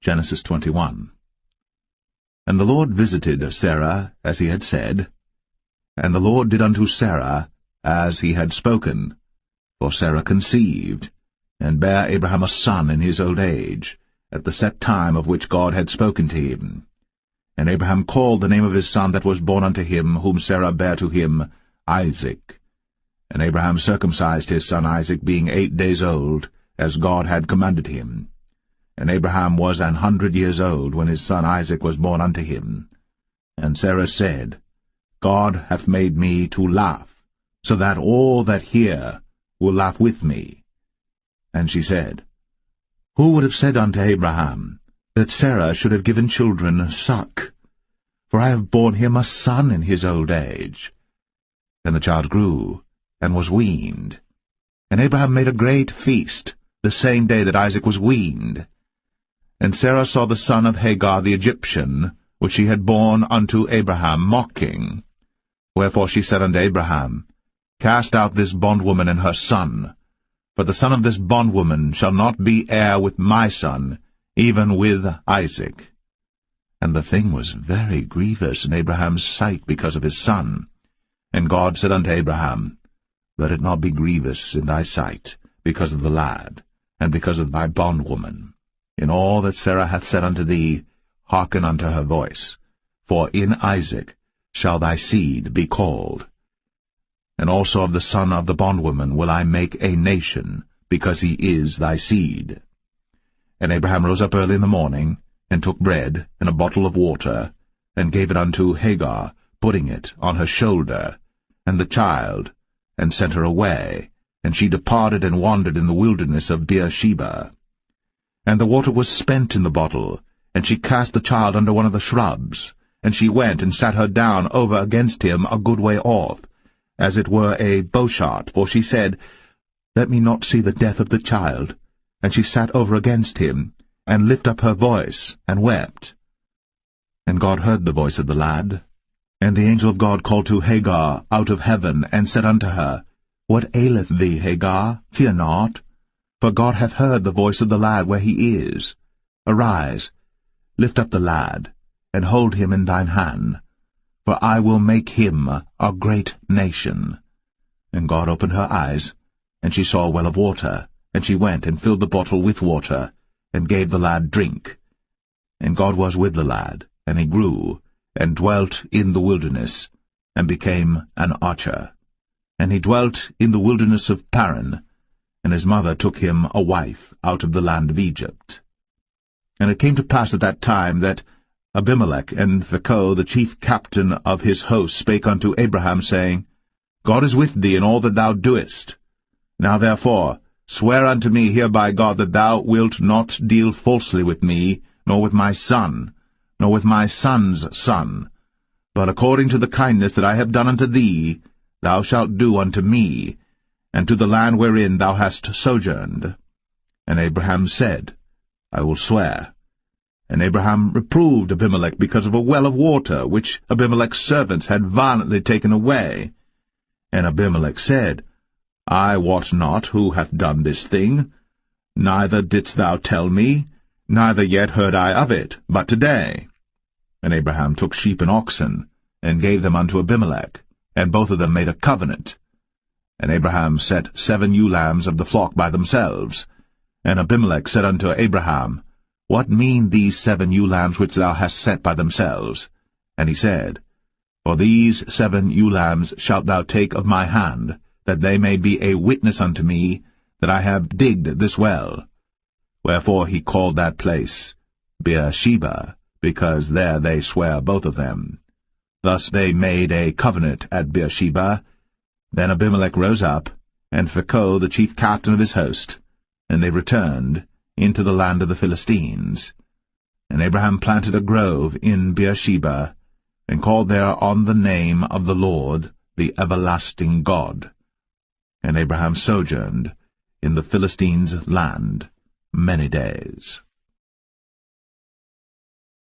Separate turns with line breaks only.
Genesis 21. And the Lord visited Sarah as he had said, and the Lord did unto Sarah as he had spoken. For Sarah conceived, and bare Abraham a son in his old age, at the set time of which God had spoken to him. And Abraham called the name of his son that was born unto him, whom Sarah bare to him, Isaac. And Abraham circumcised his son Isaac, being 8 days old, as God had commanded him. And Abraham was 100 years old when his son Isaac was born unto him. And Sarah said, God hath made me to laugh, so that all that hear will laugh with me. And she said, Who would have said unto Abraham, that Sarah should have given children suck? For I have borne him a son in his old age. And the child grew, and was weaned. And Abraham made a great feast, the same day that Isaac was weaned. And Sarah saw the son of Hagar the Egyptian, which she had borne unto Abraham, mocking. Wherefore she said unto Abraham, Cast out this bondwoman and her son, for the son of this bondwoman shall not be heir with my son, even with Isaac. And the thing was very grievous in Abraham's sight because of his son. And God said unto Abraham, Let it not be grievous in thy sight, because of the lad, and because of thy bondwoman. In all that Sarah hath said unto thee, hearken unto her voice. For in Isaac shall thy seed be called. And also of the son of the bondwoman will I make a nation, because he is thy seed. And Abraham rose up early in the morning, and took bread and a bottle of water, and gave it unto Hagar, putting it on her shoulder, and the child, and sent her away. And she departed and wandered in the wilderness of Beersheba. And the water was spent in the bottle, and she cast the child under one of the shrubs. And she went and sat her down over against him a good way off, as it were a bowshot, for she said, Let me not see the death of the child. And she sat over against him, and lifted up her voice, and wept. And God heard the voice of the lad. And the angel of God called to Hagar out of heaven, and said unto her, What aileth thee, Hagar? Fear not. For God hath heard the voice of the lad where he is. Arise, lift up the lad, and hold him in thine hand, for I will make him a great nation. And God opened her eyes, and she saw a well of water, and she went and filled the bottle with water, and gave the lad drink. And God was with the lad, and he grew, and dwelt in the wilderness, and became an archer. And he dwelt in the wilderness of Paran, and his mother took him a wife out of the land of Egypt. And it came to pass at that time that Abimelech and Phicol, the chief captain of his host, spake unto Abraham, saying, God is with thee in all that thou doest. Now therefore swear unto me here by God that thou wilt not deal falsely with me, nor with my son, nor with my son's son, but according to the kindness that I have done unto thee, thou shalt do unto me, and to the land wherein thou hast sojourned. And Abraham said, I will swear. And Abraham reproved Abimelech because of a well of water, which Abimelech's servants had violently taken away. And Abimelech said, I wot not who hath done this thing, neither didst thou tell me, neither yet heard I of it, but today. And Abraham took sheep and oxen, and gave them unto Abimelech, and both of them made a covenant. And Abraham set 7 ewe lambs of the flock by themselves. And Abimelech said unto Abraham, What mean these 7 ewe lambs which thou hast set by themselves? And he said, For these 7 ewe lambs shalt thou take of my hand, that they may be a witness unto me, that I have digged this well. Wherefore he called that place Beersheba, because there they sware both of them. Thus they made a covenant at Beersheba. Then Abimelech rose up, and Phicol the chief captain of his host, and they returned into the land of the Philistines. And Abraham planted a grove in Beersheba, and called there on the name of the Lord, the everlasting God. And Abraham sojourned in the Philistines' land many days.